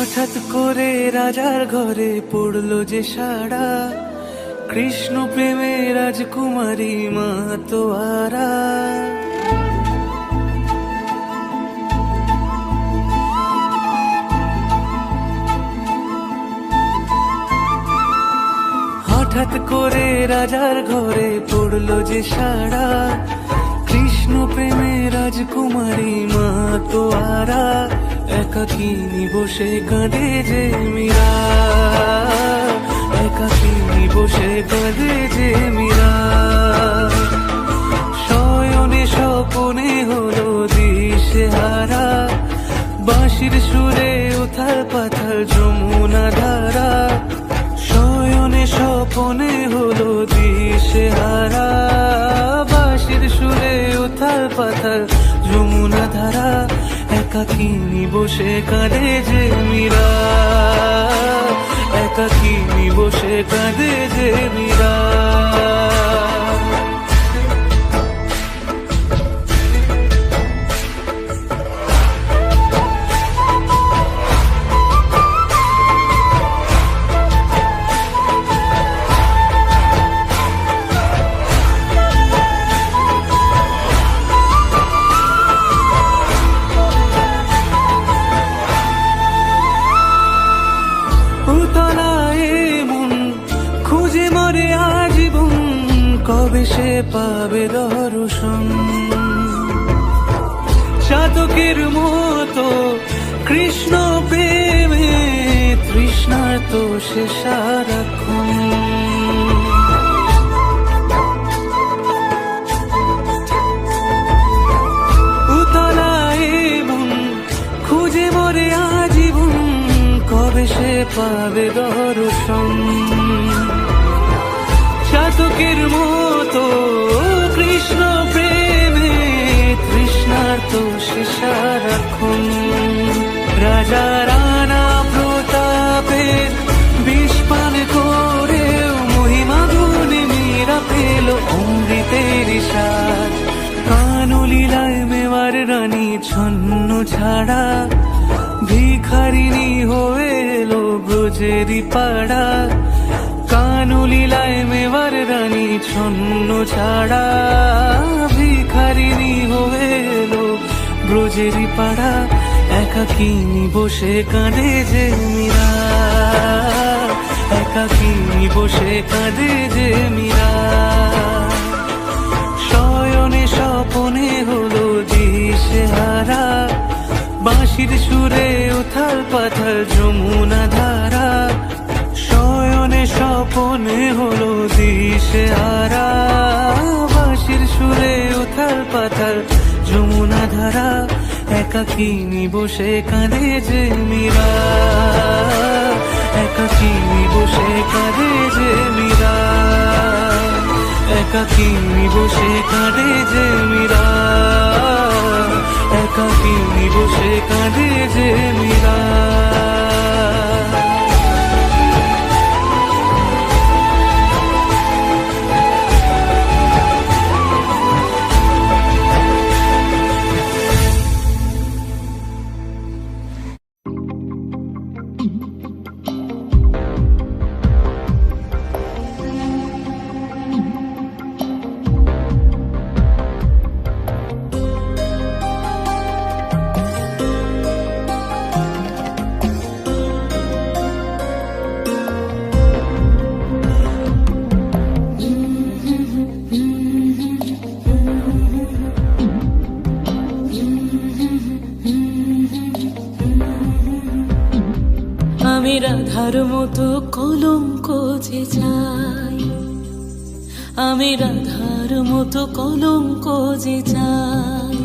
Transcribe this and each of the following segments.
হঠাৎ করে রাজার ঘরে পড়লো যে সাড়া, কৃষ্ণ প্রেমে রাজকুমারী মাতোয়ারা। হঠাৎ করে রাজার ঘরে পড়লো যে সাড়া, কৃষ্ণ প্রেমে রাজকুমারী মাতোয়ারা। একাকিনী বসে কাঁদে যে মীরা, একাকিনী বসে কাঁদে যে মীরা। শয়নে স্বপনে হলো দিশেহারা, বাঁশির সুরে উথাল পাথাল যমুনা ধারা। শয়নে স্বপনে হলো দিশেহারা, বাঁশির সুরে উথাল পাথাল যমুনা ধারা। একাকিনী বসে কাঁদে যে মীরা, একাকিনী বসে কাঁদে যে মীরা। খুঁজে মরে আজীবন, কবে সে পাবে দর্শন। চাতকের মতো কৃষ্ণ প্রেমে তৃষ্ণার্ত সে সারাক্ষণ। উতলায় মন খুঁজে মরে আজীবন, কবে সে পাবে দর্শন। চাতকের মতো কৃষ্ণ প্রেমে তৃষ্ণার্ত সে সারাক্ষণ। রাজা রানা প্রতাপের বিষ পান করেও মহিমা গুণে মীরা পেল অমৃতের স্বাদ। কানলীলায় মেওয়ার রানী ছন্ন ছাড়া, ভিখারিনী হয়ে এলো ব্রজেরই পাড়া। কানলীলায় মেওয়ার রানী ছন্ন ছাড়া, ভিখারিনী হয়ে এলো ব্রজেরই পাড়া। একাকিনী বসে কাঁদে যে মীরা, একাকিনী বসে কাঁদে যে মীরা। শয়নে স্বপনে হলো দিশেহারা, বাঁশির সুরে উথাল পাথাল যমুনা ধারা। শয়নে স্বপনে হলো দিশেহারা, বাঁশির সুরে উথাল পাথাল যমুনা ধারা। একাকিনী বসে কাঁদে যে মীরা, একাকিনী বসে কাঁদে যে মীরা, একাকিনী বসে কাঁদে যে মীরা, একাকিনী বসে কাঁদে যে মীরা। আমি রাধার মতো কলঙ্ক যে চাই, আমি রাধার মতো কলঙ্ক যে চাই।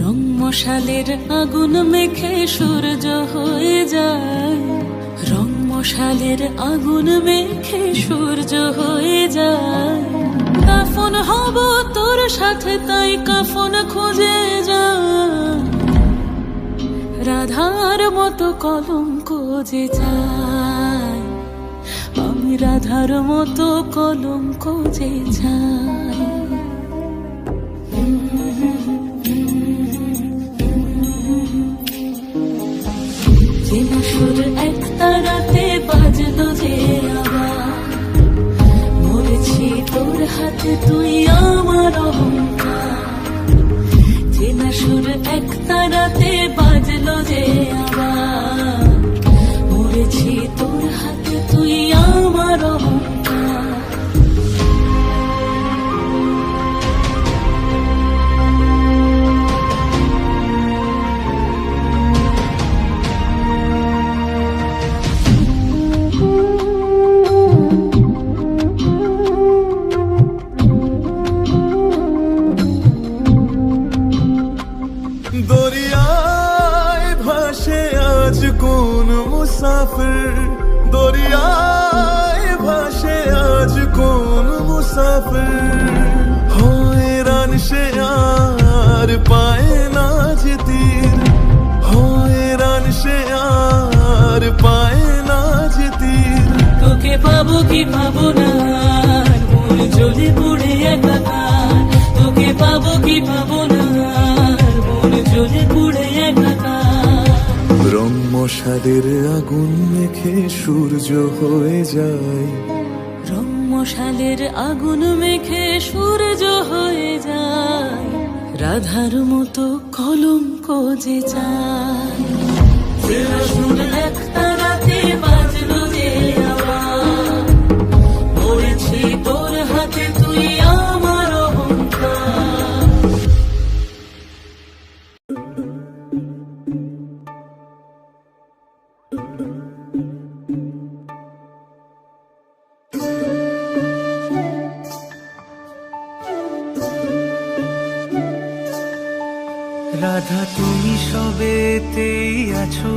রং মশালের আগুন মেখে সূর্য হয়ে যায়, রং মশালের আগুন মেখে সূর্য হয়ে যায়। কাফন হব তোর সাথে তাই কাফন খুঁজে যায়। রাধার মতো কলঙ্ক যে চাই, আমি রাধার মতো কলঙ্ক যে চাই। চেনা সুর এক তারাতে বাজলো যে আবার, মরেছি তোর হাতে তুই আমার অহংকার। চেনা সুর এক তারাতে বাজলো যে আবার, মরেছি তোর হাতে তুই আমার অহংকার। দরিয়ায় ভাসে আজ কোন মুসাফির, দরিয়ায় ভাসে আজ কোন মুসাফির, হয়রান সে আর পায় না যে তীর, হয়রান সে আর পায় না যে তীর। তোকে পাবো কি পাবো না, মন জ্বলে পুড়ে একাকার। তোকে পাবো কি পাবো না, মন জ্বলে পুড়ে একাকার। রং মশালের আগুন মেখে সূর্য হয়ে যায়, রং মশালের আগুন মেখে সূর্য হয়ে যায়। রাধার মতো কলঙ্ক যে চায়, চেনা সুর এক তারাতে বাজলো যে আবার, মরেছি তোর হাতে তুই আমার অহংকার। রাধা তুমি সবেতেই আছো,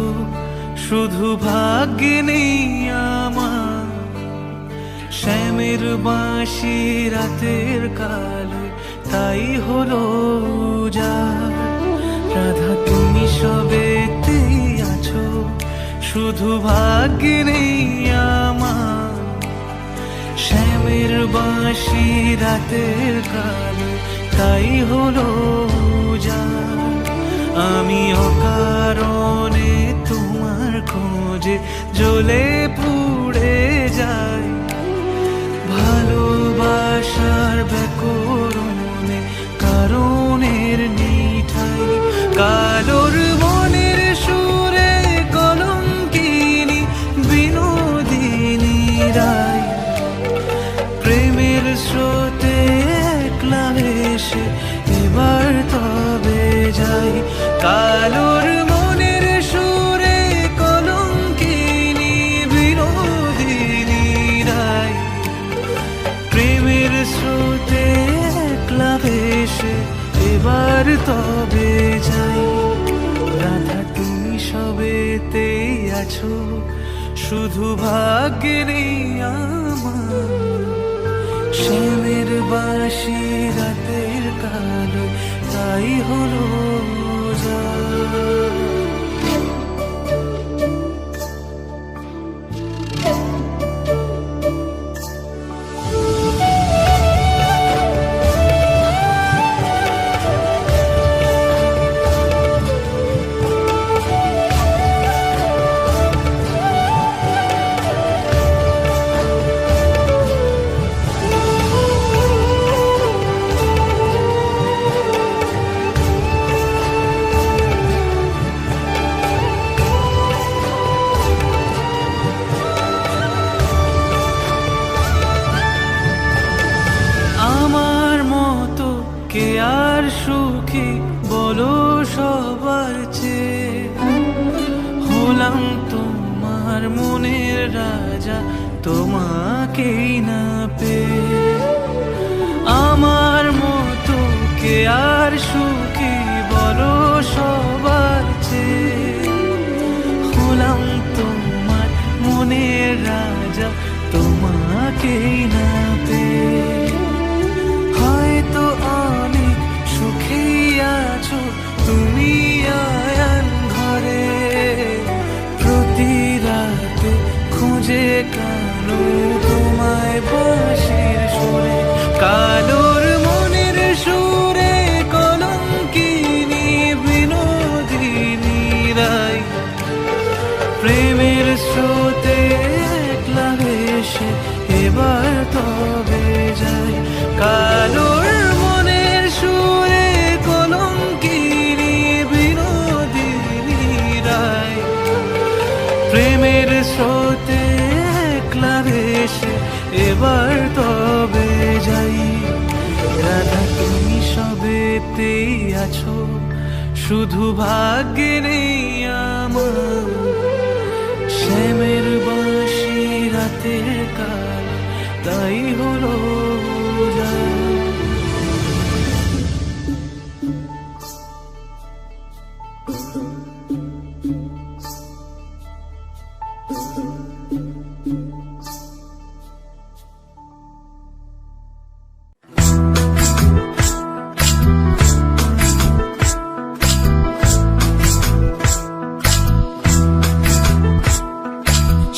শুধু ভাগ্যে নেই আমার। শ্যামের বাঁশি রাতের কালো তাই হলো উজাড়। রাধা তুমি সবেতেই আছো, শুধু ভাগ্যে নেই আমার। শ্যামের বাঁশি রাতের কালো তাই হলো উজাড়। আমি অকারণে তোমার খোঁজে জ্বলে পুড়ে যাই, ভালোবাসার ব্যাকরণে কারণের নেই ঠাই। কালোর মনের সুরে কলঙ্কিনী বিনোদিনী রায়, প্রেমের স্রোতে একলা ভেসে এবার তবে যাই। কালোর মনের সুরে কলঙ্কিনী বিনোদিনী রায়, প্রেমের স্রোতে একলা ভেসে এবার তবে যাই। রাধা তুমি সবেতেই আছো, শুধু ভাগ্যে নেই আমার। শ্যামের বাঁশি রাতের কালো তাই হলো উজাড়। কে আর সুখী বলো সবার চেয়ে, হলাম তোমার মনের রাজা তোমাকেই না পেয়ে। আমার মতো কে আর সুখী বলো সবার চেয়ে, হলাম তোমার মনের রাজা তোমাকেই না পেয়ে। হয়তো অনেক সুখী আছো তুমি আয়ান ঘরে, প্রতি রাতে খুঁজে কানো তোমায় বাঁশির সুরে। কালোর মনের সুরে কলঙ্কিনী বিনোদিনী রায়, এবার তবে যাই। কালোর মনের সুরে কলঙ্কিনী বিনোদিনী রায়, প্রেমের স্রোতে একলা ভেসে এবার তবে যাই। রাধা তুমি সবেতেই আছো, শুধু ভাগ্যে নেই আমার। শ্যামের বাঁশি রাতের কাল, তাই হলো যায়।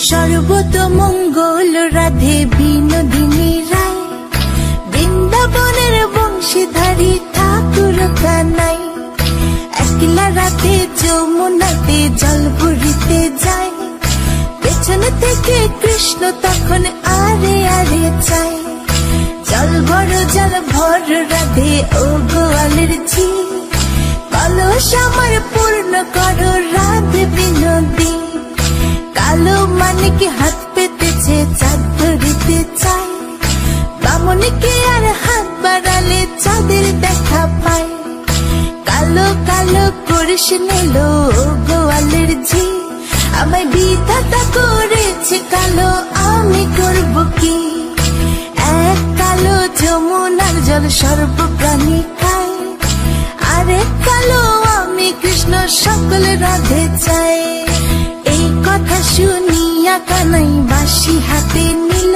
সর্বতমঙ্গল রাধে বিনোদিনী রায়, বৃন্দাবনের বংশীধারী ঠাকুর কানাই। একলা রাতে যমুনাতে জল ভরিতে যায়, পেছন থেকে কৃষ্ণ তখন আরে আরে চায়। জল ভর রাধে ও গোয়ালের ঝি, কলস আমার পূর্ণ করো রাধে বিনোদী। কালো মানিকে হাত পেতেছে চাঁদ ধরিতে চায়, বামনিকে আর হাত বাড়ালে চাঁদের দেখা পায়। কালো কালো করিস নিল গোয়ালের ঝি, আমায় বিধাতা করেছে কালো, আমি করব কি? এক কালো যমুনার জল সর্বপ্রাণী খায়, আরেক কালো আমি কৃষ্ণ সকল রাধে চাই। এই কথা শুনিয়া কানাই বাঁশি হাতে নিল,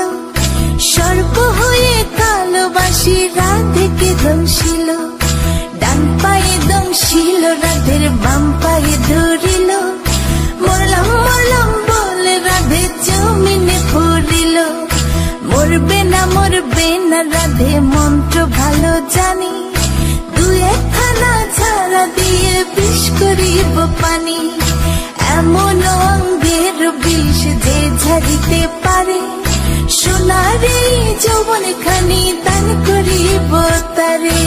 সর্প হয়ে কালো বাঁশি রাধেকে দংশিল। ডান পায়ে দংশিল রাধের, বাম পায়ে ধরিল। মরলাম মরলাম বলে রাধে জমিনে পড়িল। মরবে না রাধে মন্ত্র ভালো জানি, দু একখানা ছাড়া দিয়ে বিষ করিব পানি। এমন অঙ্গের বিষ যে ঝাড়িতে পারে, সোনার এই যৌবন খানি দান করিব তারে।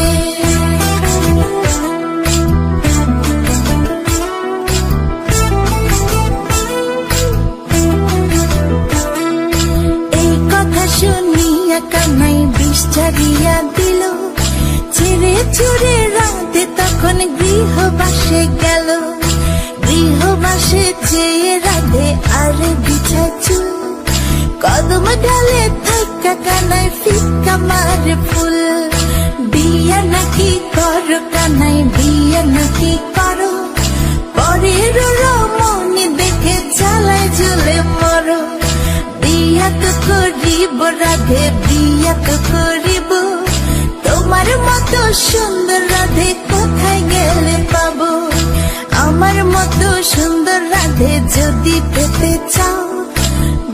এই কথা শুনিয়া কানাই বিষ ঝাড়িয়া দিল, ছেড়ে ছুড়ে রাধে তখন গৃহবাসে গেল। গৃহবাসে চেয়ে রাধে আর বিছায় চুল, কদম ডালে থাকা কানাই ফিক্কা মারে ফুল। বিয়া নাকি করো কানাই, বিয়া নাকি করো, পরের রমণী দেখে জ্বালায় জ্বলে মরো। বিয়া তো করিব রাধে, বিয়া তো করিব, তোমার মতো সুন্দর রাধে কোথায় গেলে পাবো? আমার মতো সুন্দর রাধে যদি পেতে চাও,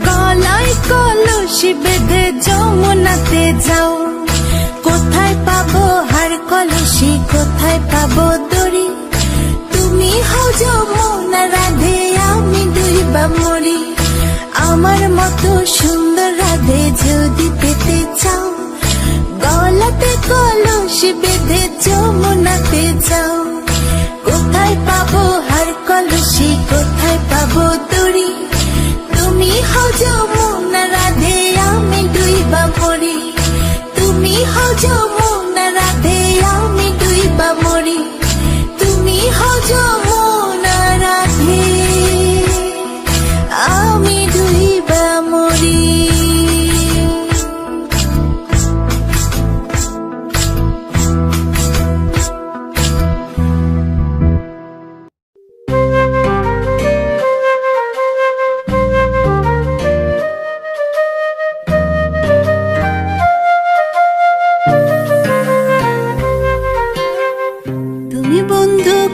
গলায় কলসি বেঁধে যমুনাতে যাও। কোথায় পাবো হার কলসি, কোথায় পাবো দড়ি? তুমি হও যমুনা রাধে, আমি ডুইবা মরি। আমার মতো সুন্দর রাধে যদি পেতে চাও, গলাতে কলসি বেঁধে যমুনাতে যাও। কোথায় পাবো হার কলসি, কোথায় পাবো দড়ি? তুমি হও যমুনা রাধে, আমি ডুইবা মরি। তুমি হও যমুনা রাধে, আমি ডুইবা মরি। তুমি হও যমুনা রাধে, আমি ডুইবা মরি।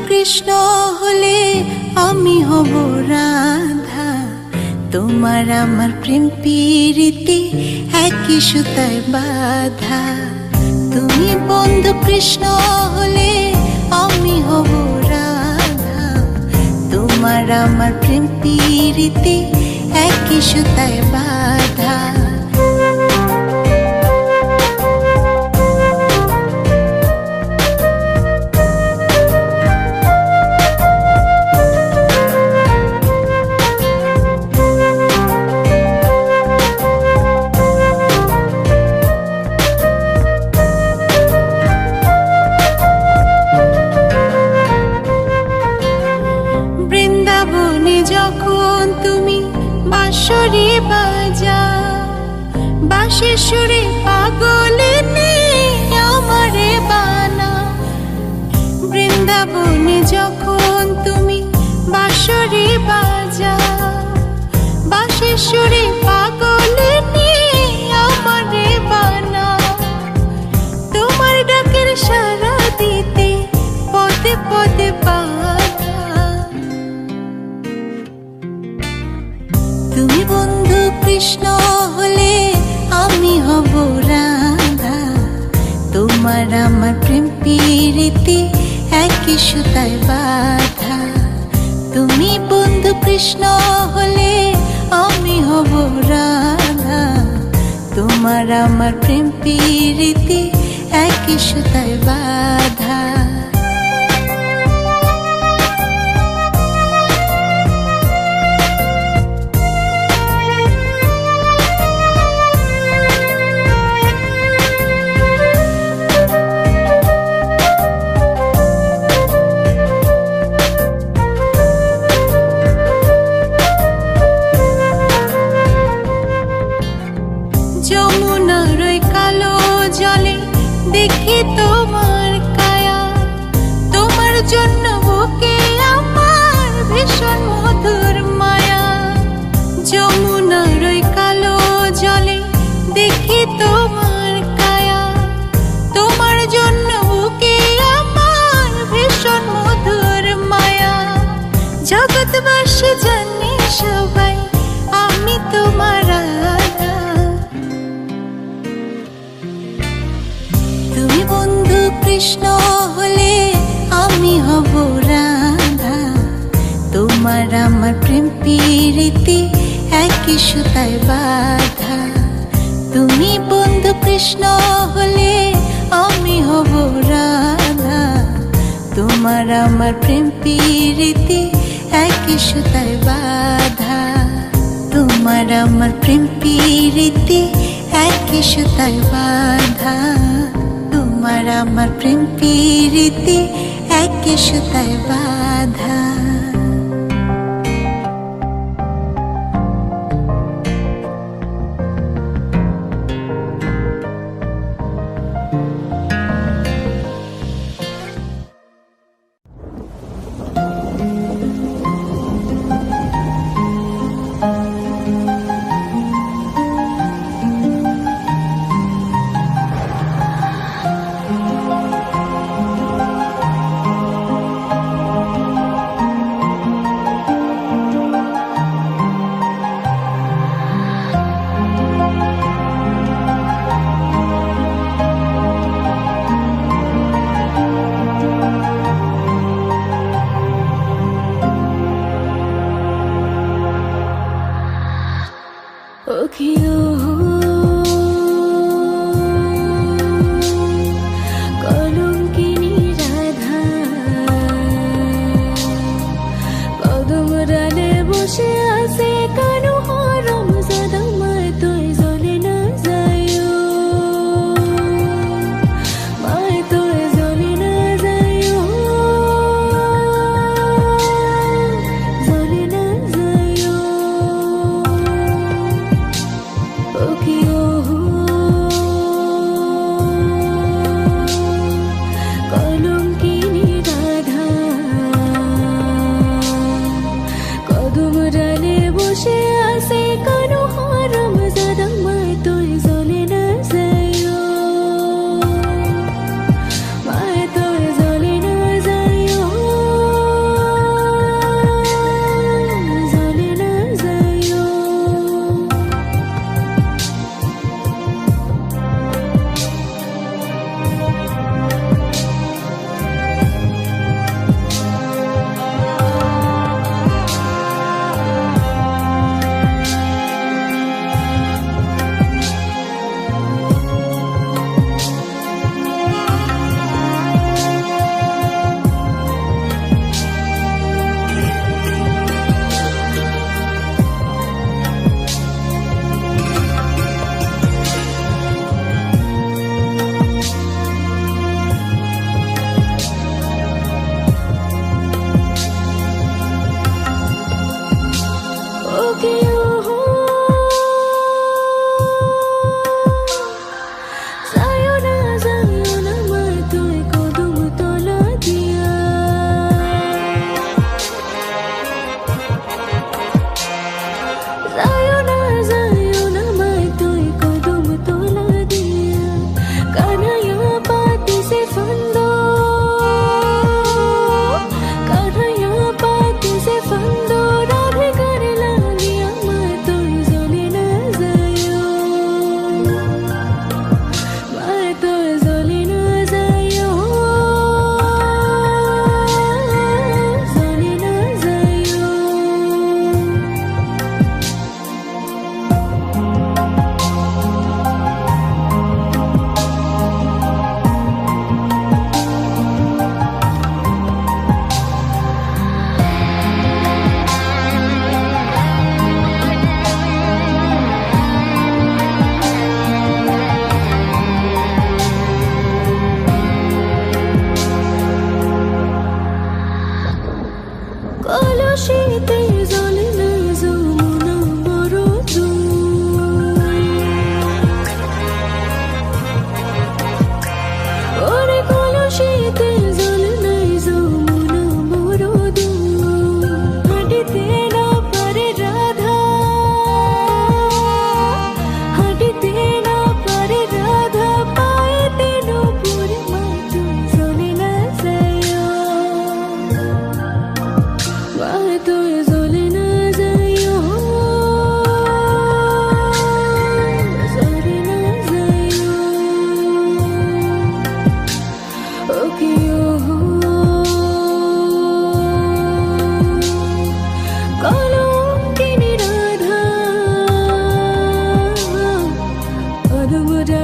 কৃষ্ণ হলে আমি হব রাধা, তোমার আমার প্রেম প্রীতি একই সুতায় বাঁধা। তুমি বন্ধু কৃষ্ণ হলে আমি হব রাধা, তোমার আমার প্রেম প্রীতি একই সুতায় বাঁধা। বাঁশির সুরে পাগলে নিয়ে আমারে বানা। বৃন্দাবনে যখন তুমি বাঁশরি বাজাও, বাঁশির সুরে পাগলে নিয়ে আমারে বানা। তোমার ডাকের সাড়া দিতে পদে পদে বাধা। তুমি বন্ধু কৃষ্ণ হলে আমি হব রাধা। তোমার আমার প্রেম প্রীতি একই সুতায় বাঁধা। তুমি বন্ধু কৃষ্ণ হলে আমি হব রাধা। তোমার আমার প্রেম প্রীতি একই সুতায় বাঁধা। যমুনার ওই কালো জলে দেখি তোমার কায়া। তোমার জন্য বুকে আমার ভীষণ মধুর মায়া। যমুনার ওই কালো জলে দেখি তোমার কায়া। তোমার জন্য বুকে আমার ভীষণ মধুর মায়া। জগৎবাসী জানে সবাই আমি তোমার রাধা। তুমি বন্ধু কৃষ্ণ হলে আমি হব রাধা। তোমার আমার প্রেম প্রীতি একই সুতায় বাঁধা। তুমি বন্ধু কৃষ্ণ হলে আমি হব রাধা। তোমার আমার প্রেম প্রীতি একই সুতায় বাঁধা। তোমার আমার প্রেম প্রীতি একই সুতায় বাঁধা। তোমার আমার প্রেম প্রীতি একই সুতায় বাঁধা।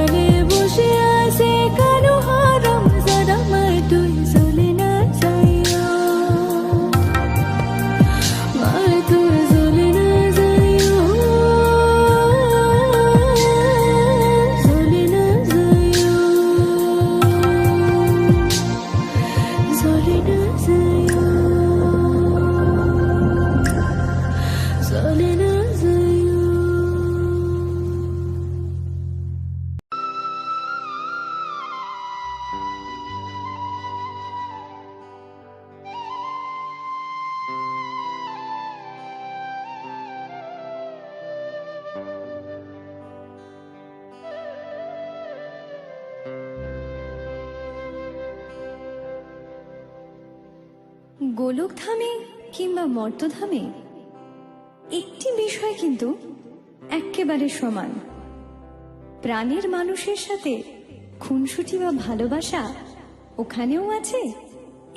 কোলে বসে আছে কারো হারাম জাদা মার তুই চলে না যাইয়া মার তুই চলে না যাইয়া চলে না যাইয়া চলে না যাইয়া চলে না যাইয়া। গোলকধামে কিংবা মর্তধামে একটি বিষয় কিন্তু এক্কেবারে সমান। প্রাণের মানুষের সাথে খুনসুটি বা ভালোবাসা ওখানেও আছে,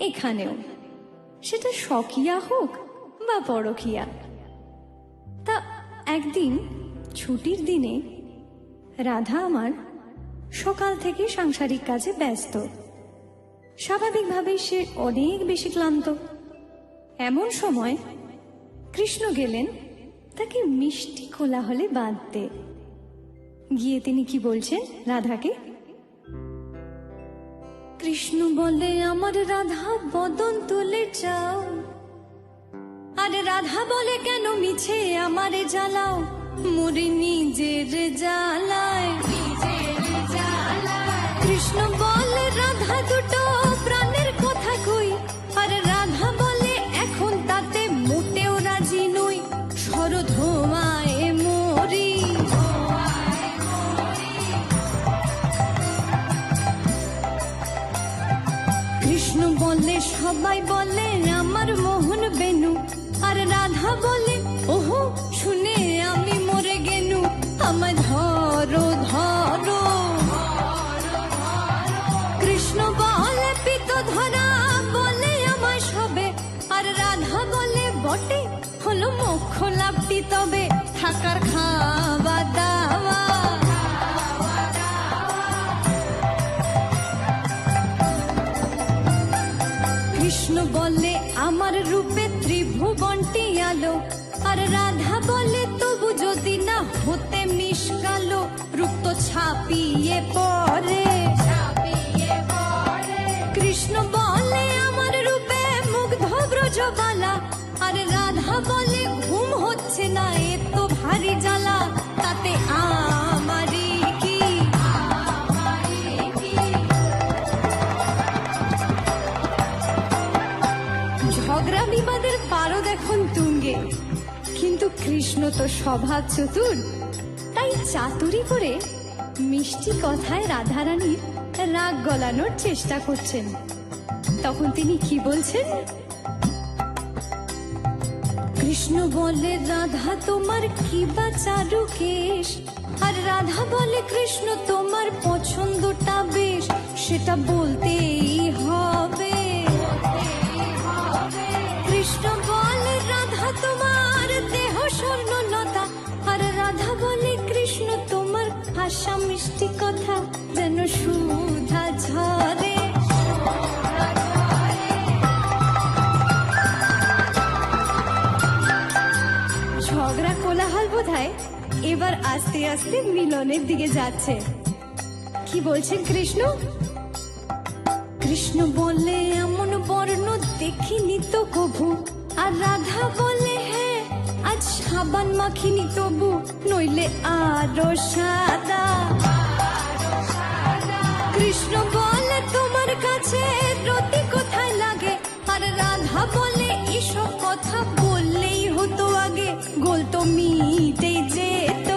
এখানেও, সেটা স্বকীয়া হোক বা পরকীয়া। তা একদিন ছুটির দিনে রাধা আমার সকাল থেকে সাংসারিক কাজে ব্যস্ত। স্বাভাবিকভাবেই সে অনেক বেশি ক্লান্ত। এমন সময় কৃষ্ণ গেলেন তাকে মিষ্টি কোলাহলে বাঁধতে। গিয়ে তিনি কি বলছেন রাধাকে? কৃষ্ণ বলে, আমার রাধা বদন তুলে যাও। আর রাধা বলে, কেন মিছে আমারে জ্বালাও, মরে নিজের জ্বালায়। কৃষ্ণ বলে, রাধা দুটো প্রাণের কথা কই। আর রাধা বলে, এখন তাতে মোটেও রাজি নই, সরধোমায় মরি। কৃষ্ণ বলে, সবাই বলে আমার মোহন বেনু। আর রাধা বলে, ওহো শুনে আমি মরে গেনু, আমায় ধরো ধরো। কৃষ্ণ বলে, পিত ধরা বলে আমায় সবে। আর রাধা বলে, বটে হলো মোক্ষ লাভটি তবে, থাকার খাওয়া দাওয়া। কৃষ্ণ বলে, আমার রূপে ত্রিভুবনটি আলো। আর রাধা বলে, তবু যদি না হতে মিশকালো, রূপ তো ছাপিয়ে পড়ে। কৃষ্ণ বলে, আমার রূপে মুগ্ধ ব্রজবালা। আর রাধা বলে, ঘুম হচ্ছে না এ তো ভারী জ্বালা, তাতে আমারই কি। ঝগড়া বিবাদের পারদ এখন তুঙ্গে, কিন্তু কৃষ্ণ তো স্বভাব চতুর, তাই চাতুরি করে মিষ্টি কথায় রাধারানীর রাগ গলানোর চেষ্টা করছেন। তখন তিনি কি বলছেন? কৃষ্ণ বলে, রাধা তোমার কি বা চারু কেশ। আর রাধা বলে, কৃষ্ণ তোমার পছন্দটা বেশ, সেটা বলতেই হবে। কৃষ্ণ বলে, রাধা তোমার দেহ স্বর্ণলতা। আর রাধা বলে, কৃষ্ণ তোমার ভাষা মিষ্টি কথা যেন সুধা ঝরে। ঝগড়া কোলাহল বোধহয় এবার আস্তে আস্তে মিলনের দিকে যাচ্ছে। কি বলছেন কৃষ্ণ? কৃষ্ণ বলে, এমন বর্ণ দেখিনি তো কভু। আর রাধা বলে, হ্যাঁ আজ সাবান মাখিনি তবু, নইলে আরো সাদা। কৃষ্ণ বলে, তোমার কাছে রতি কোথায় লাগে। আর রাধা বলে, এসব কথা বললেই হতো আগে, গোল তো মিটে যেত।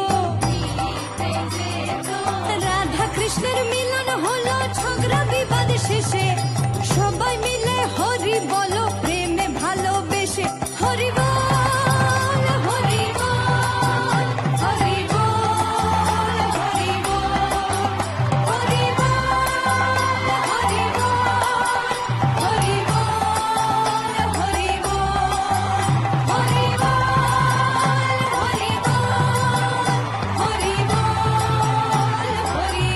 রাধা কৃষ্ণের মিলন হলো ঝগড়া বিবাদ শেষে, সবাই মিলে হরি বলো প্রেমে ভালোবেসে। হরি বল হরি বল হরি বল হরি বল হরি বল হরি বল হরি বল হরি বল হরি বল হরি বল হরি বল হরি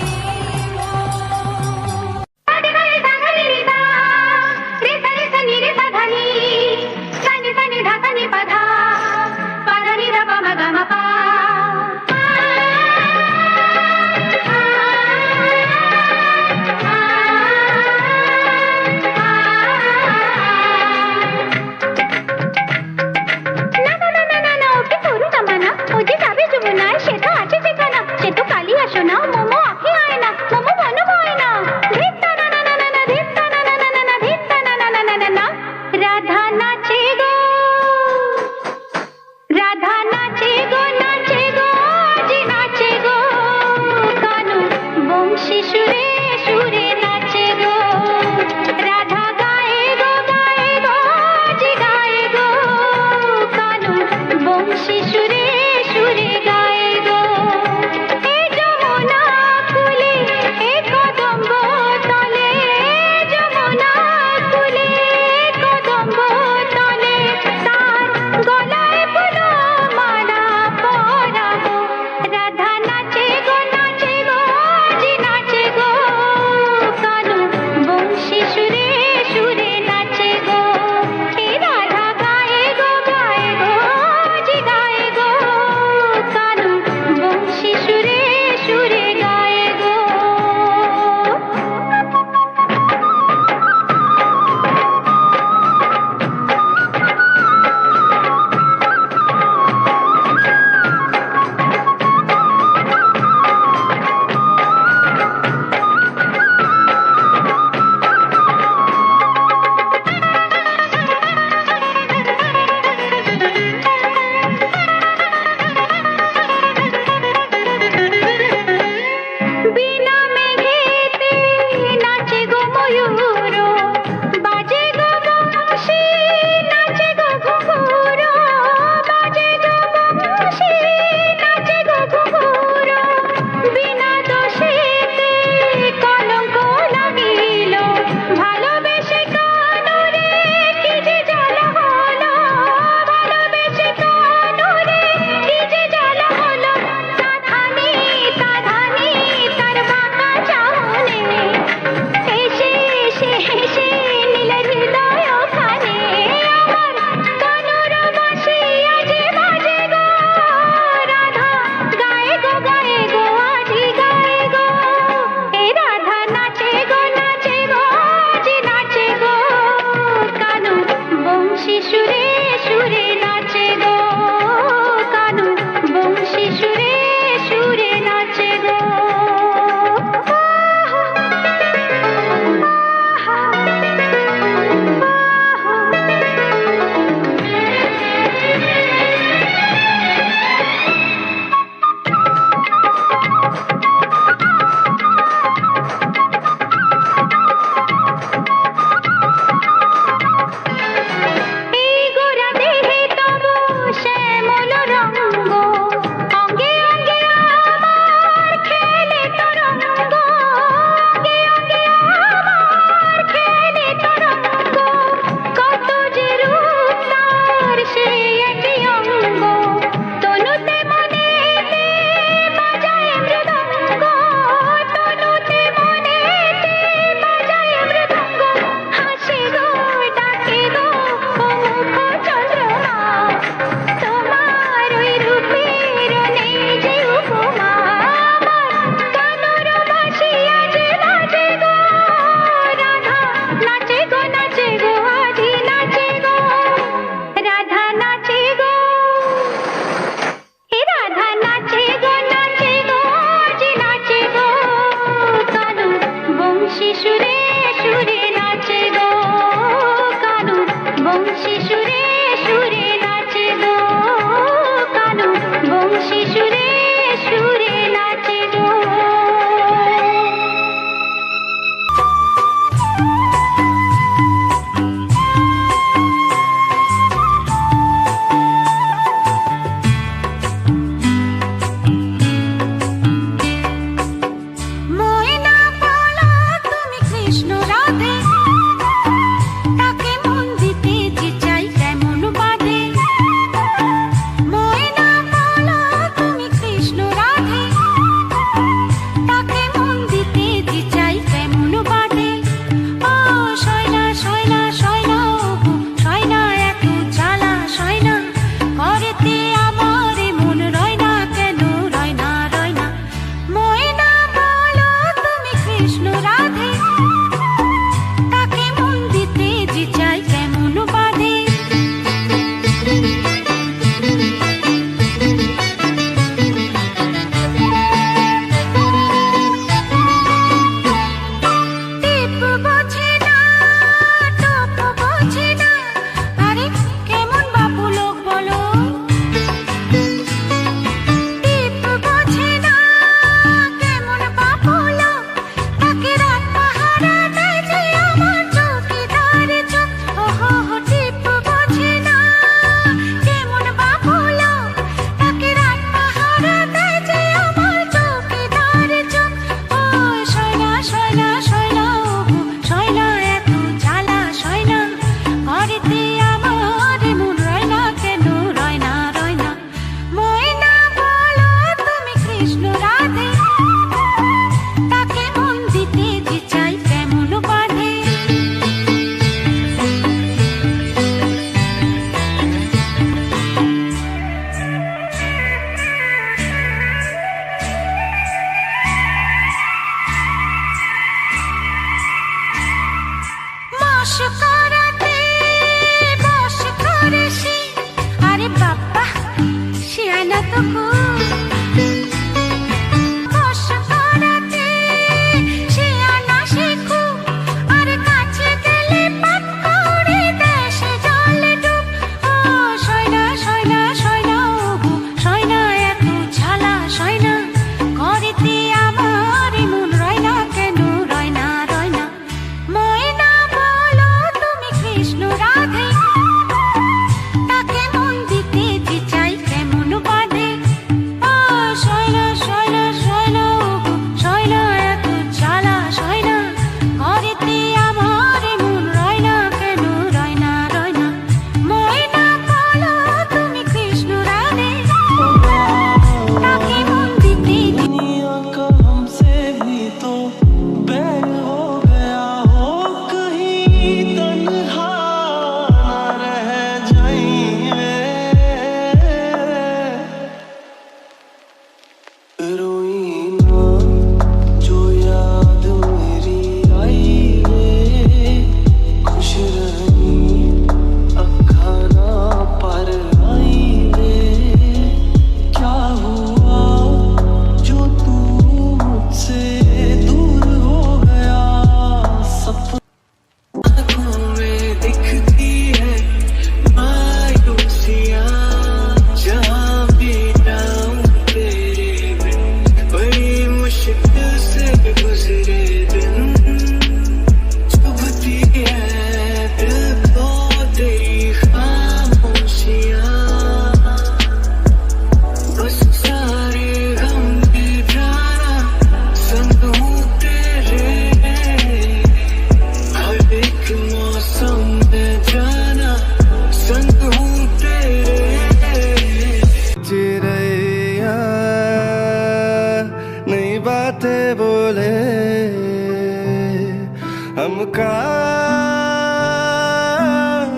चमका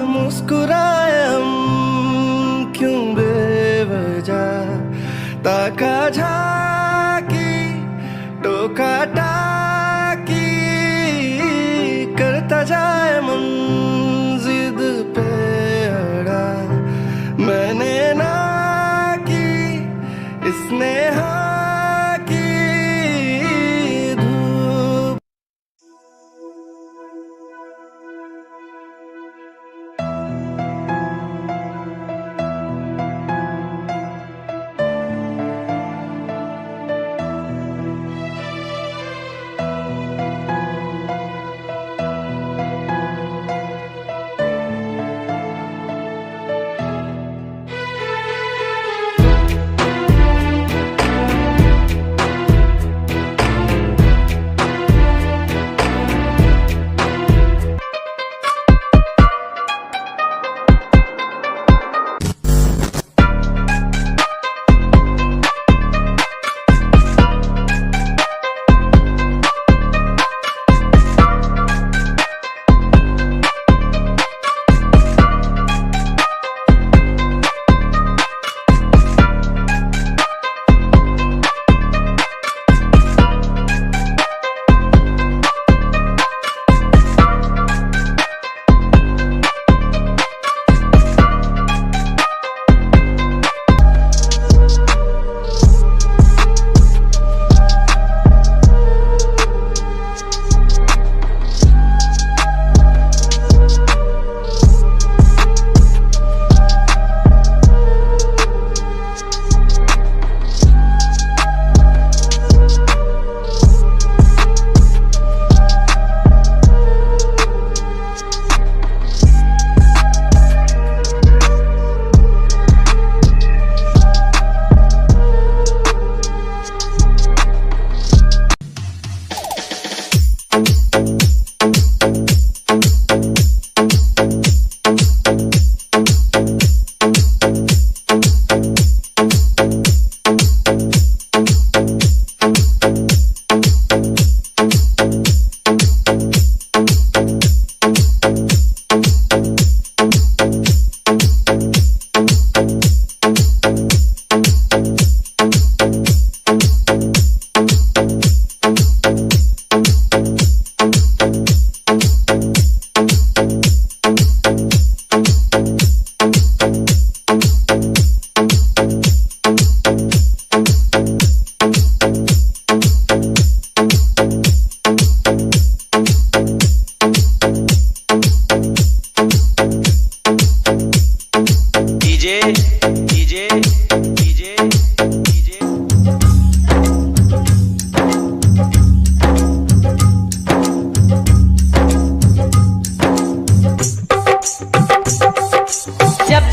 मुस्कुराए हम क्यों बेवजह ताका झाकी टोका टाकी करता जाए मन जिद पे अड़ा मैंने ना की इसने हाँ की धूप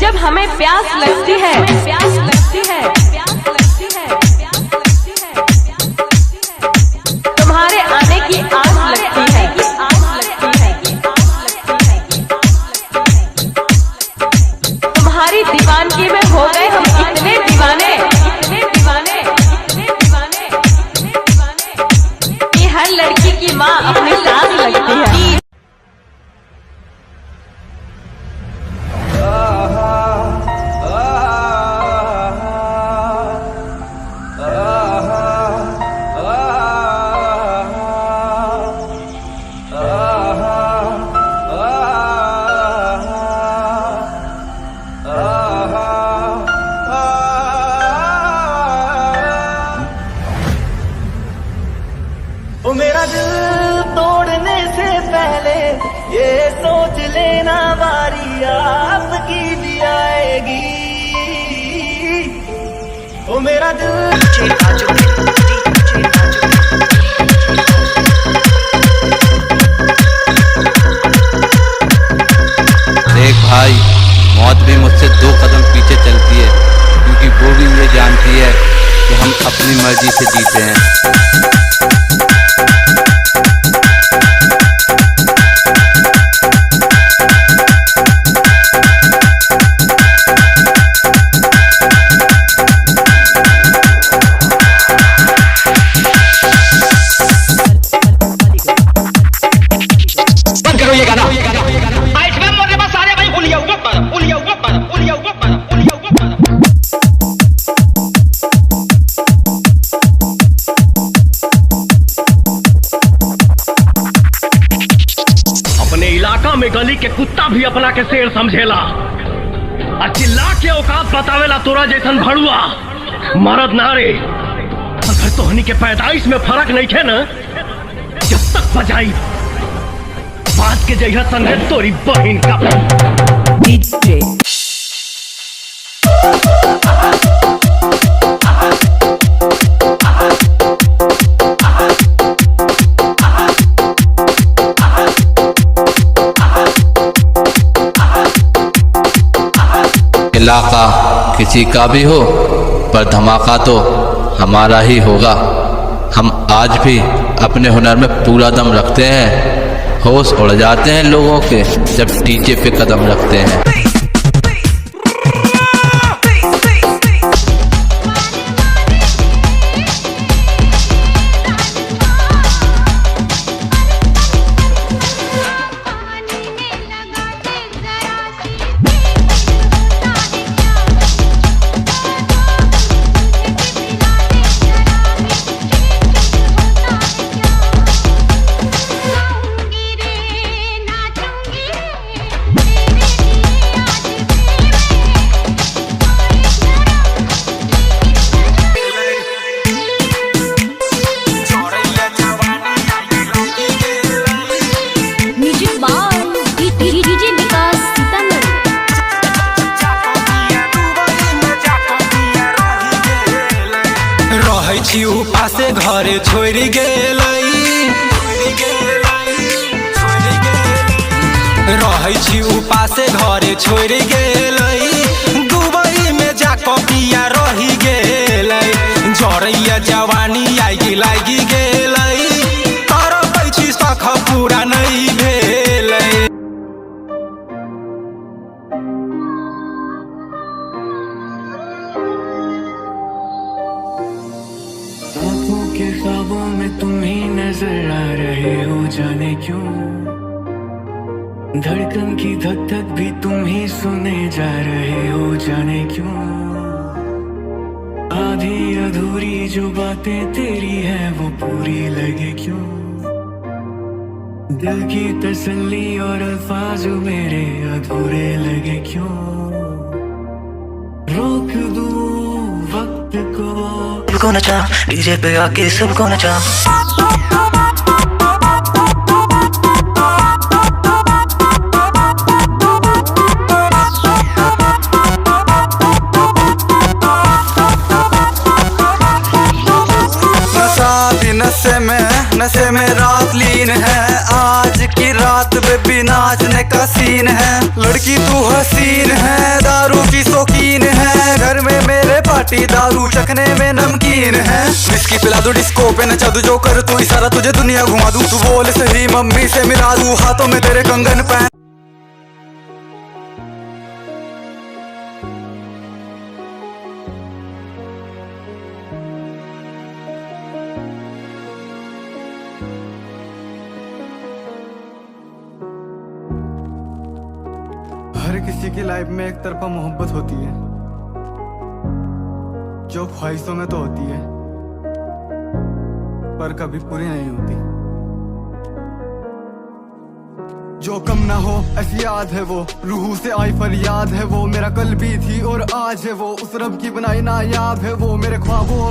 जब हमें प्यास लगती है, प्यास लगती है, प्यास लगती है, प्यास लगती है, तुम्हारे आने की आस लगती है, आस लगती है, तुम्हारी दीवानगी में हो गए हम इतने दीवाने, इतने दीवाने, इतने दीवाने, इतने दीवाने कि हर लड़की की माँ अपनी सास लगती है। ओ मेरा दिल तोड़ने से पहले ये सोच लेना बारी आपकी भी आएगी। ओ मेरा दिल देख भाई, मौत भी मुझसे 2 कदम पीछे चलती है, क्योंकि वो भी ये जानती है कि हम अपनी मर्जी से जीते हैं। में गली के कुत्ता भी अपना के शेर समझेला। आ चिल्ला के औकात बतावेला तोरा जैसन भड़ुआ मरद नारे। अगर तोहनी के पैदाइश में फर्क नहीं है ना, जब तक बजाई बात के जगह संगे तोरी बहन का डीजे इलाका किसी का भी हो, पर धमाका तो हमारा ही होगा। हम आज भी अपने हुनर में पूरा दम रखते हैं। होश उड़ जाते हैं लोगों के जब डीजे पे कदम रखते हैं। पासे घरे छोड़ गेलै, रहै छी उपासे घरे छोड़ गेलै। दुबई में जाके पिया रही गेलै। जरैया जवानी आगि लागि गेलै। करबै छी सख पूरा नहीं भेलै। आँखों के ख्वाबों में तुम ही नजर आ रहे हो, जाने क्यों। धड़कन की धक धक भी तुम ही सुने जा रहे हो, जाने क्यों। आधी अधूरी जो बातें तेरी है वो पूरी लगे क्यों। दिल की तसल्ली और अल्फाज मेरे अधूरे लगे क्यों। रोक दूं वक्त को, सबको नचा डीजे पे आके सबको नचा। नशे में रात लीन है। आज की रात बेबी नाचने का सीन है। लड़की तू हसीन है, दारू की शौकीन है। घर में मेरे पार्टी दारू चखने में नमकीन है। विस्की पिला दो, डिस्को पे नचा दू, जो कर तू इशारा तुझे दुनिया घुमा दूं। तू बोल सही मम्मी से मिला दूं, हाथों में तेरे कंगन पहन। हर किसी की लाइफ में एक तरफा मोहब्बत होती है, जो ख्वाहिशों में तो होती है पर कभी पूरी नहीं होती। जो कम ना हो ऐसी याद है वो, रूह से आई फरियाद है वो। मेरा कल भी थी और आज है वो, उस रब की बनाई नायाब है वो। मेरे ख्वाबों